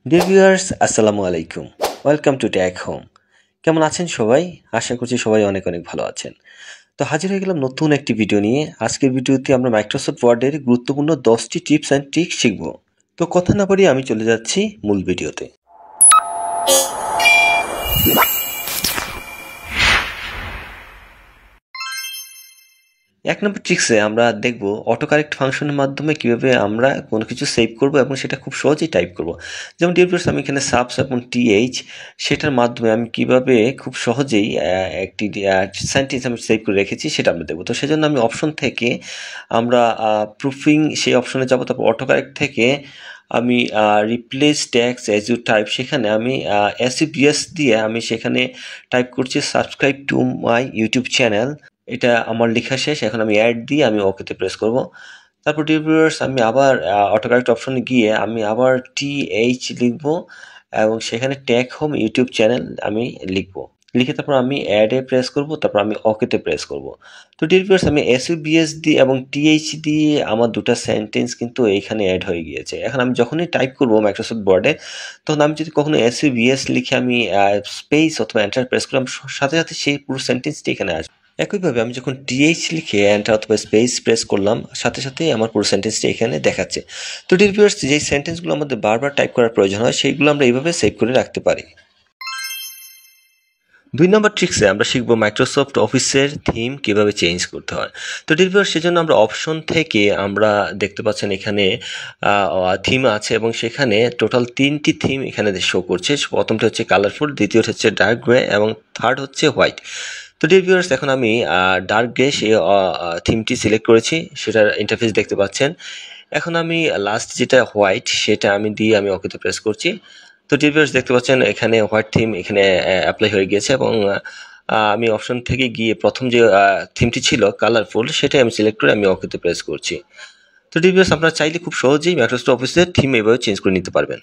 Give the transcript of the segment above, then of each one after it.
Deer viewers আসসালামু আলাইকুম। Welcome to tech home. কেমন আছেন সবাই? আশা করছি সবাই অনেক অনেক ভালো আছেন। তো হাজির হয়ে গেলাম নতুন একটি ভিডিও নিয়ে। আজকের ভিডিওতে আমরা মাইক্রোসফট ওয়ার্ডের গুরুত্বপূর্ণ 10টি টিপস অ্যান্ড ট্রিক্স শিখব। তো কথা না বাড়িয়ে আমি চলে যাচ্ছি মূল ভিডিওতে। এক নম্বর ট্রিক্সে আমরা দেখব অটো কারেক্ট ফাংশনের মাধ্যমে কিভাবে আমরা কোনো কিছু সেভ করব এবং সেটা খুব সহজেই টাইপ করব। যেমন ডিয়ার ভিউয়ার্স, আমি এখানে সাবস এবং টিএইচ সেটার মাধ্যমে আমি কিভাবে খুব সহজেই একটি সেন্টেন্স আমি সেভ করে রেখেছি সেটা আমরা দেখব। তো সেজন্য আমি অপশন থেকে আমরা প্রুফিং সেই অপশনে যাব, তারপর অটো কারেক্ট থেকে আমি replace text as you type সেখানে আমি এসইবিএস দিয়ে আমি সেখানে টাইপ করছি subscribe to my YouTube channel. এটা আমার লেখা শেষ। এখন আমি অ্যাড দিয়ে আমি ওকেতে প্রেস করব। তারপর ডিয়ার ভিউয়ার্স, আমি আবার অটো কারেক্ট অপশনে গিয়ে আমি আবার টিএইচ লিখব এবং সেখানে টেক হোম ইউটিউব চ্যানেল আমি লিখব। লিখে তারপর আমি অ্যাডে প্রেস করব, তারপর আমি ওকেতে প্রেস করব। তো ডিয়ার ভিউয়ার্স, আমি এসইবিএস দিয়ে এবং টিএইচ দিয়ে আমার দুটো সেন্টেন্স কিন্তু এইখানে অ্যাড হয়ে গিয়েছে। এখন আমি যখনই টাইপ করব মাইক্রোসফট ওয়ার্ডে, তখন আমি যদি কখনো এসইবিএস লিখে আমি স্পেস অথবা এন্টার প্রেস করলাম, সাথে সাথে সেই পুরো সেন্টেন্সটি এখানে আসবে। একইভাবে আমি যখন টিএইচ লিখে এন্টার অথবা স্পেস প্রেস করলাম, সাথে সাথেই আমার পুরো সেন্টেন্সটি এখানে দেখাচ্ছে। তো ডিয়ার ভিউয়ার্স, যেই সেন্টেন্সগুলো আমাদের বারবার টাইপ করার প্রয়োজন হয় সেইগুলো আমরা এইভাবে সেভ করে রাখতে পারি। 2 নম্বর ট্রিক্সে আমরা শিখব মাইক্রোসফট অফিসের থিম কিভাবে চেঞ্জ করতে হয়। তো ডিয়ার ভিউয়ার্স, সেজন্য আমরা অপশন থেকে আমরা দেখতে পাচ্ছেন এখানে থিম আছে এবং সেখানে টোটাল 3টি থিম এখানে শো করছে। প্রথমটা হচ্ছে কালারফুল, দ্বিতীয়টা হচ্ছে ডার্ক গ্রে এবং থার্ড হচ্ছে হোয়াইট। তো ডিয়ার ভিউয়ার্স, এখন আমি ডার্ক গ্রে সেই থিমটি সিলেক্ট করেছি, সেটার ইন্টারফেস দেখতে পাচ্ছেন। এখন আমি লাস্ট যেটা হোয়াইট সেটা আমি দিয়ে আমি ওকেতে প্রেস করছি। তো ডিয়ার ভিউয়ার্স, দেখতে পাচ্ছেন এখানে হোয়াইট থিম এখানে অ্যাপ্লাই হয়ে গিয়েছে এবং আমি অপশন থেকে গিয়ে প্রথম যে থিমটি ছিল কালারফুল সেটাই আমি সিলেক্ট করে আমি ওকেতে প্রেস করছি। তো ডিয়ার ভিউয়ার্স, আপনারা চাইলে খুব সহজেই মাইক্রোসফট অফিসের থিম এভাবে চেঞ্জ করে নিতে পারবেন।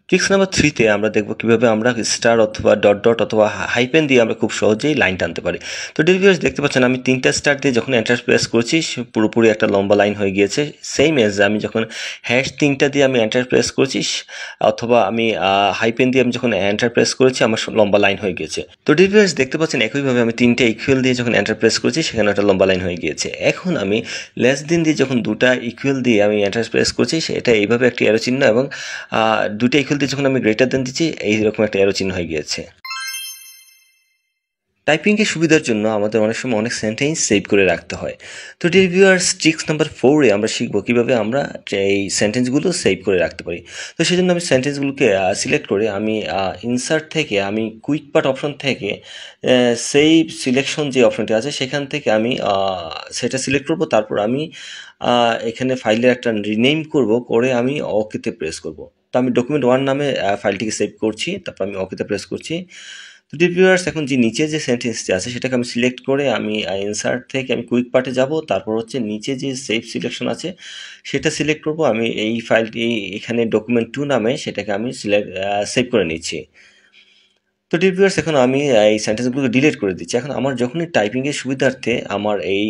ট্রিক্স নাম্বার 3 তে আমরা দেখব কিভাবে আমরা স্টার অথবা ডট ডট অথবা হাইপেন দিয়ে আমরা খুব সহজেই লাইন টানতে পারি। তো ডিয়ার ভিউয়ার্স, দেখতে পাচ্ছেন আমি 3টা স্টার দিয়ে যখন এন্টার প্রেস করছি পুরোপুরি একটা লম্বা লাইন হয়ে গিয়েছে। সেম এজ আমি যখন হ্যাশ 3টা দিয়ে আমি এন্টার প্রেস করছি অথবা আমি হাইপেন দিয়ে আমি যখন এন্টার প্রেস করেছি আমার লম্বা লাইন হয়ে গিয়েছে। তো ডিয়ার ভিউয়ার্স, দেখতে পাচ্ছেন একইভাবে আমি 3টা ইকুয়াল দিয়ে যখন এন্টার প্রেস করছি সেখানে একটা লম্বা লাইন হয়ে গিয়েছে। এখন আমি লেস দিন দিয়ে যখন দুটা ইকুয়াল দিয়ে আমি এন্টার প্রেস করছি সেটা এইভাবে একটি অ্যারো চিহ্ন এবং দুটা ইকুয়াল দিয়ে যখন আমি গ্রেটার দেন দিচ্ছি এইরকম একটা অ্যারো চিহ্ন হয়ে গিয়েছে। টাইপিংয়ের সুবিধার জন্য আমাদের অনেক সময় অনেক সেন্টেন্স সেভ করে রাখতে হয়। তো ডিয়ার ভিউয়ার্স, ট্রিক্স নাম্বার 4-এ আমরা শিখব কিভাবে আমরা এই সেন্টেন্সগুলো সেভ করে রাখতে পারি। তো সেজন্য আমি সেন্টেন্সগুলোকে সিলেক্ট করে আমি ইনসার্ট থেকে আমি কুইক পার্ট অপশন থেকে সেভ সিলেকশন যে অপশনটি আছে সেখান থেকে আমি সেটা সিলেক্ট করব। তারপর আমি এখানে ফাইলের একটা রিনেম করব, করে আমি ওকেতে প্রেস করব। তো আমি ডকুমেন্ট 1 নামে ফাইলটিকে সেভ করছি, তারপর আমি ওকেতে প্রেস করছি। তো ডিয়ার ভিউয়ার্স, এখন যে নিচে যে সেন্টেন্সটি আছে সেটাকে আমি সিলেক্ট করে আমি ইনসার্ট থেকে আমি কুইক পার্টে যাব, তারপর হচ্ছে নিচে যে সেভ সিলেকশন আছে সেটা সিলেক্ট করব। আমি এই ফাইলটি এখানে ডকুমেন্ট 2 নামে সেটাকে আমি সেভ করে নিচ্ছি। তো ডিয়ার ভিউয়ার্স, এখন আমি এই সেন্টেন্সগুলোকে ডিলিট করে দিচ্ছি। এখন আমার যখনই টাইপিংয়ের সুবিধার্থে আমার এই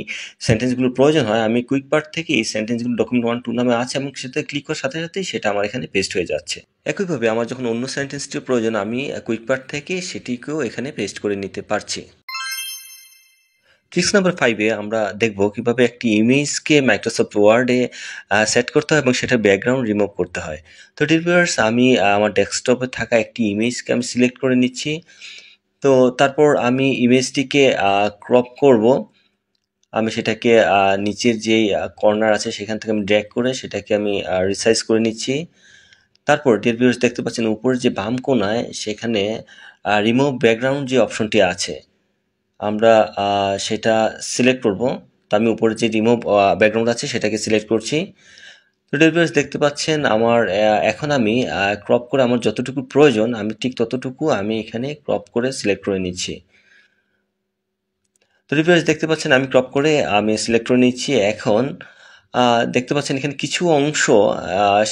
সেন্টেন্সগুলোর প্রয়োজন হয়, আমি কুইক পার্ট থেকে এই সেন্টেন্সগুলো ডকুমেন্ট 1 2 নামে আছে এবং সেটাতে ক্লিক করার সাথে সাথেই সেটা আমার এখানে পেস্ট হয়ে যাচ্ছে। একইভাবে আমার যখন অন্য সেন্টেন্সটির প্রয়োজন আমি কুইক পার্ট থেকে সেটিকেও এখানে পেস্ট করে নিতে পারছি। ট্রিক্স নাম্বার 5-এ আমরা দেখব কিভাবে একটি ইমেজকে মাইক্রোসফট ওয়ার্ডে সেট করতে হয় এবং সেটার ব্যাকগ্রাউন্ড রিমুভ করতে হয়। তো ডিয়ার ভিউয়ার্স, আমি আমার ডেস্কটপে থাকা একটি ইমেজকে আমি সিলেক্ট করে নিচ্ছি। তো তারপর আমি ইমেজটিকে ক্রপ করব। আমি সেটাকে নিচের যেই কর্নার আছে সেখান থেকে আমি ড্র্যাগ করে সেটাকে আমি রিসাইজ করে নিচ্ছি। তারপর ডিয়ার ভিউয়ার্স, দেখতে পাচ্ছেন উপরের যে বাম কোণায় সেখানে রিমুভ ব্যাকগ্রাউন্ড যে অপশনটি আছে আমরা সেটা সিলেক্ট করব। তো আমি উপরে যে রিমুভ ব্যাকগ্রাউন্ড আছে সেটাকে সিলেক্ট করছি। তো ডিয়ার ভিউয়ার্স, দেখতে পাচ্ছেন আমার এখন আমি ক্রপ করে আমার যতটুকু প্রয়োজন আমি ঠিক ততটুকু আমি এখানে ক্রপ করে সিলেক্ট করে নিচ্ছি। তো ডিয়ার ভিউয়ার্স, দেখতে পাচ্ছেন আমি ক্রপ করে আমি সিলেক্ট করে নিচ্ছি। এখন দেখতে পাচ্ছেন এখানে কিছু অংশ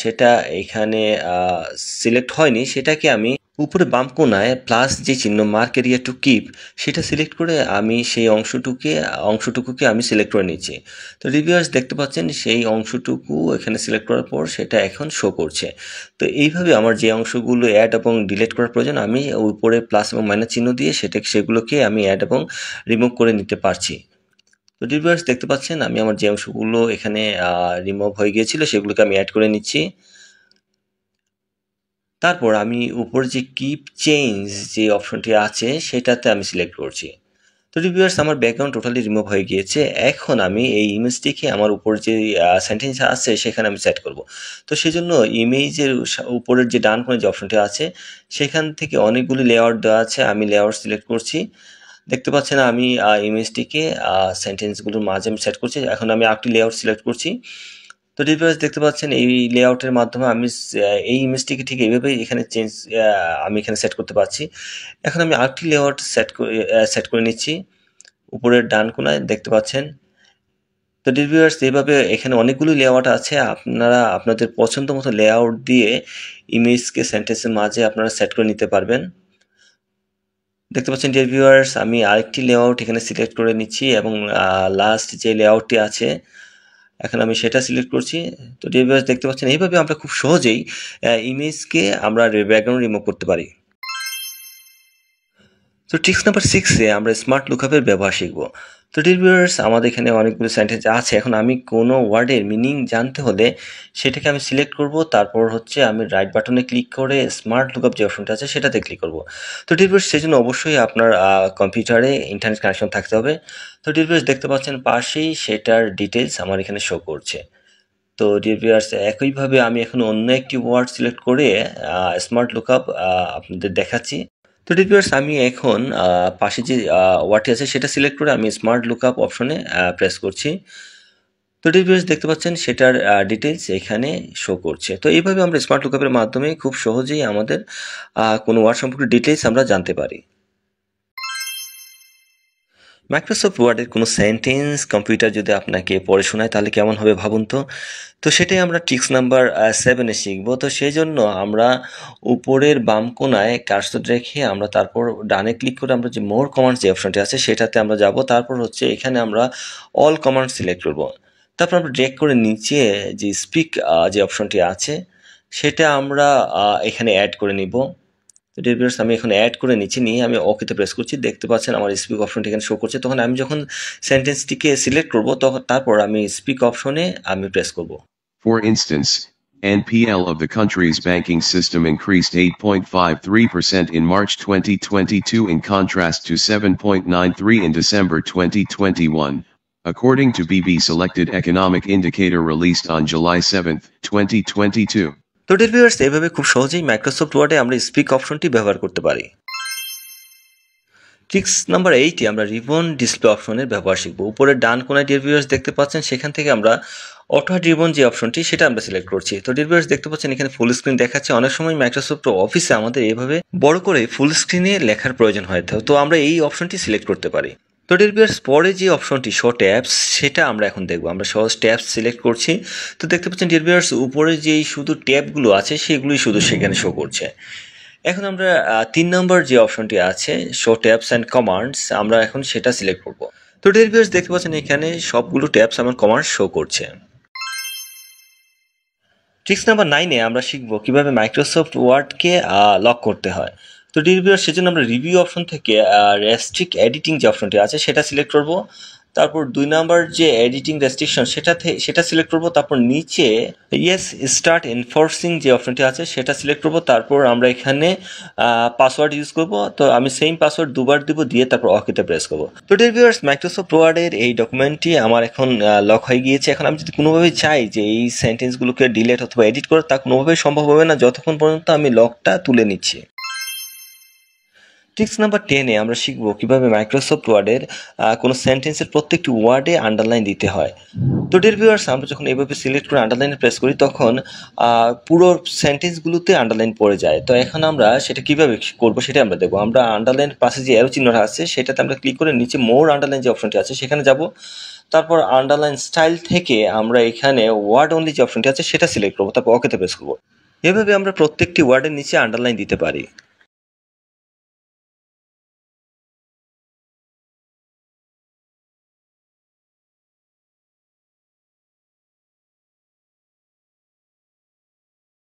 সেটা এখানে সিলেক্ট হয়নি, সেটাকে আমি উপরে বাম কোণায় প্লাস যে চিহ্ন মার্ক এরিয়া টু কিপ সেটা সিলেক্ট করে আমি সেই অংশটুকুকে আমি সিলেক্ট করে নিচ্ছি। তো রিভিউয়ার্স দেখতে পাচ্ছেন সেই অংশটুকু এখানে সিলেক্ট করার পর সেটা এখন শো করছে। তো এইভাবে আমার যে অংশগুলো অ্যাড এবং ডিলিট করার প্রয়োজন আমি উপরে প্লাস এবং মাইনাস চিহ্ন দিয়ে সেগুলোকে আমি অ্যাড এবং রিমুভ করে নিতে পারছি। তো রিভিউয়ার্স দেখতে পাচ্ছেন আমি আমার যে অংশগুলো এখানে রিমুভ হয়ে গিয়েছিল সেগুলোকে আমি অ্যাড করে নিচ্ছি। তারপর আমি উপর যে কিপ চেঞ্জ যে অপশনটি আছে সেটাতে আমি সিলেক্ট করছি। তো রিভিউয়ার্স আমার ব্যাকগ্রাউন্ড টোটালি রিমুভ হয়ে গিয়েছে। এখন আমি এই ইমেজটিকে আমার উপর যে সেন্টেন্স আছে সেখানে আমি সেট করব। তো সেজন্য ইমেজের উপরের যে ডান কোণে যে অপশনটি আছে সেখান থেকে অনেকগুলি লেআউট দেওয়া আছে, আমি লেআউট সিলেক্ট করছি। দেখতে পাচ্ছেন আমি ইমেজটিকে সেন্টেন্সগুলোর মাঝে আমি সেট করছি। এখন আমি আরেকটি লেআউট সিলেক্ট করছি। তো রিভিউয়ার্স দেখতে পাচ্ছেন এই লেআউটের মাধ্যমে আমি এই ইমেজটিকে ঠিক এইভাবেই এখানে আমি এখানে সেট করতে পারছি। এখন আমি আরেকটি লেআউট সেট করে নিচ্ছি উপরের ডান কোণায় দেখতে পাচ্ছেন। তো রিভিউয়ার্স এইভাবে এখানে অনেকগুলো লেআউট আছে, আপনারা আপনাদের পছন্দ মতো লেআউট দিয়ে ইমেজকে সেন্টেন্সের মাঝে আপনারা সেট করে নিতে পারবেন। দেখতে পাচ্ছেন রিভিউয়ার্স আমি আরেকটি লেআউট এখানে সিলেক্ট করে নিচ্ছি এবং লাস্ট যে লেআউটটি আছে এখন আমি সেটা সিলেক্ট করছি। তো রিভিউয়ার্স দেখতে পাচ্ছেন এইভাবে আমরা খুব সহজেই ইমেজকে আমরা ব্যাকগ্রাউন্ড রিমুভ করতে পারি। তো ট্রিক্স নাম্বার 6-এ আমরা স্মার্ট লুকআপের ব্যবহার শিখব। তো রিভিউয়ার্স আমাদের এখানে অনেকগুলো সেন্টেন্স আছে। এখন আমি কোনো ওয়ার্ডের মিনিং জানতে হলে সেটাকে আমি সিলেক্ট করব, তারপর হচ্ছে আমি রাইট বাটনে ক্লিক করে স্মার্ট লুকআপ যে অপশনটা আছে সেটাতে ক্লিক করব। তো রিভিউয়ার্স সেজন্য অবশ্যই আপনার কম্পিউটারে ইন্টারনেট কানেকশন থাকতে হবে। তো রিভিউয়ার্স দেখতে পাচ্ছেন পাশেই সেটার ডিটেলস আমার এখানে শো করছে। তো রিভিউয়ার্স একইভাবে আমি এখন অন্য একটি ওয়ার্ড সিলেক্ট করে স্মার্ট লুকআপ আপনাদের দেখাচ্ছি। তো রিভিউয়ার্স আমি এখন পাশে যে ওয়ার্ডটি আছে সেটা সিলেক্ট করে আমি স্মার্ট লুকআপ অপশনে প্রেস করছি। তো রিভিউয়ার্স দেখতে পাচ্ছেন সেটার ডিটেলস এখানে শো করছে। তো এইভাবে আমরা স্মার্ট লুকআপের মাধ্যমে খুব সহজেই আমাদের কোনো ওয়ার্ড সম্পর্কে ডিটেলস আমরা জানতে পারি। মাইক্রোসফট ওয়ার্ডের কোনো সেন্টেন্স কম্পিউটার যদি আপনাকে পড়ে শোনায় তাহলে কেমন হবে ভাবুন তো। তো সেটাই আমরা ট্রিক্স নাম্বার 7-এ শিখব। তো সেই জন্য আমরা উপরের বাম কোণায় কার্সর রেখে আমরা তারপর ডানে ক্লিক করে আমরা যে মোর কমান্ডস যে অপশনটি আছে সেটাতে আমরা যাব। তারপর হচ্ছে এখানে আমরা অল কমান্ড সিলেক্ট করব। তারপর আমরা ড্র্যাগ করে নিচে যে স্পিক যে অপশনটি আছে সেটা আমরা এখানে অ্যাড করে নিব। তো রিভিউয়ার্স আমি এখন অ্যাড করে নিচ্ছি, নিয়ে আমি ওকেতে প্রেস করছি। দেখতে পাচ্ছেন আমার স্পিক অপশনটি এখানে শো করছে। তখন আমি যখন সেন্টেন্সটিকে সিলেক্ট করব তখন তারপর আমি স্পিক অপশনে আমি প্রেস করব। For instance, NPL of the country's banking system increased 8.53% in March 2022 in contrast to 7.93 in December 2021, according to BB Selected Economic Indicator released on July 7, 2022. তো রিভিউয়ার্স এভাবে খুব সহজেই মাইক্রোসফট ওয়ার্ডে আমরা স্পিক অপশনটি ব্যবহার করতে পারি। ট্রিক্স নাম্বার 8-এ আমরা রিবন ডিসপ্লে অপশনের ব্যবহার শিখব। উপরের ডান কোণায় রিভিউয়ার্স দেখতে পাচ্ছেন সেখান থেকে আমরা অটো রিবন যে অপশনটি সেটা আমরা সিলেক্ট করছি। তো রিভিউয়ার্স দেখতে পাচ্ছেন এখানে ফুল স্ক্রিন দেখাচ্ছে। অনেক সময় মাইক্রোসফট অফিসে আমাদের এভাবে বড় করে ফুল স্ক্রিনে লেখার প্রয়োজন হয়, তো আমরা এই অপশনটি সিলেক্ট করতে পারি। তো রিভিউয়ার্স পরে যে অপশনটি শো ট্যাবস সেটা আমরা এখন দেখব। আমরা সহজ ট্যাবস সিলেক্ট করছি। তো দেখতে পাচ্ছেন রিভিউয়ার্স উপরে যেই শুধু ট্যাবগুলো আছে সেগুলোই শুধু সেখানে শো করছে। এখন আমরা 3 নম্বর যে অপশনটি আছে শো ট্যাবস অ্যান্ড কমান্ডস আমরা এখন সেটা সিলেক্ট করব। তো রিভিউয়ার্স দেখতে পাচ্ছেন এখানে সবগুলো ট্যাবস আমার কমান্ডস শো করছে। ট্রিক্স নাম্বার 9-এ আমরা শিখব কিভাবে মাইক্রোসফট ওয়ার্ডকে লক করতে হয়। তো রিভিউয়ার সেজন্য আমরা রিভিউ অপশন থেকে রেস্ট্রিক্ট এডিটিং যে অপশনটি আছে সেটা সিলেক্ট করব। তারপর 2 নাম্বার যে এডিটিং রেস্ট্রিকশন সেটা সিলেক্ট করব। তারপর নিচে ইয়েস স্টার্ট এনফোর্সিং যে অপশনটি আছে সেটা সিলেক্ট করব। তারপর আমরা এখানে পাসওয়ার্ড ইউজ করব। তো আমি সেম পাসওয়ার্ড দুবার দিব, দিয়ে তারপর ওকেতে প্রেস করব। তো রিভিউয়ার্স মাইক্রোসফট ওয়ার্ডের এই ডকুমেন্টটি আমার এখন লক হয়ে গিয়েছে। এখন আমি যদি কোনোভাবে চাই যে এই সেন্টেন্সগুলোকে ডিলিট অথবা এডিট করা, তা কোনোভাবেই সম্ভব হবে না যতক্ষণ পর্যন্ত আমি লকটা তুলে নিচ্ছি। ট্রিক্স নাম্বার 10-এ আমরা শিখব কিভাবে মাইক্রোসফট ওয়ার্ডের কোনো সেন্টেন্সের প্রত্যেকটি ওয়ার্ডে আন্ডারলাইন দিতে হয়। তো ভিউয়ার্স আমরা যখন এইভাবে সিলেক্ট করে আন্ডারলাইনে প্রেস করি তখন পুরো সেন্টেন্সগুলোতে আন্ডারলাইন পড়ে যায়। তো এখন আমরা সেটা কিভাবে করব সেটা আমরা দেখব। আমরা আন্ডারলাইন পাশে যে অ্যারো চিহ্নটা আছে সেটাতে আমরা ক্লিক করে নিচে মোর আন্ডারলাইন যে অপশনটি আছে সেখানে যাব। তারপর আন্ডারলাইন স্টাইল থেকে আমরা এখানে ওয়ার্ড অনলি যে অপশনটি আছে সেটা সিলেক্ট করব, তারপর ওকেতে প্রেস করব। এভাবে আমরা প্রত্যেকটি ওয়ার্ডের নিচে আন্ডারলাইন দিতে পারি।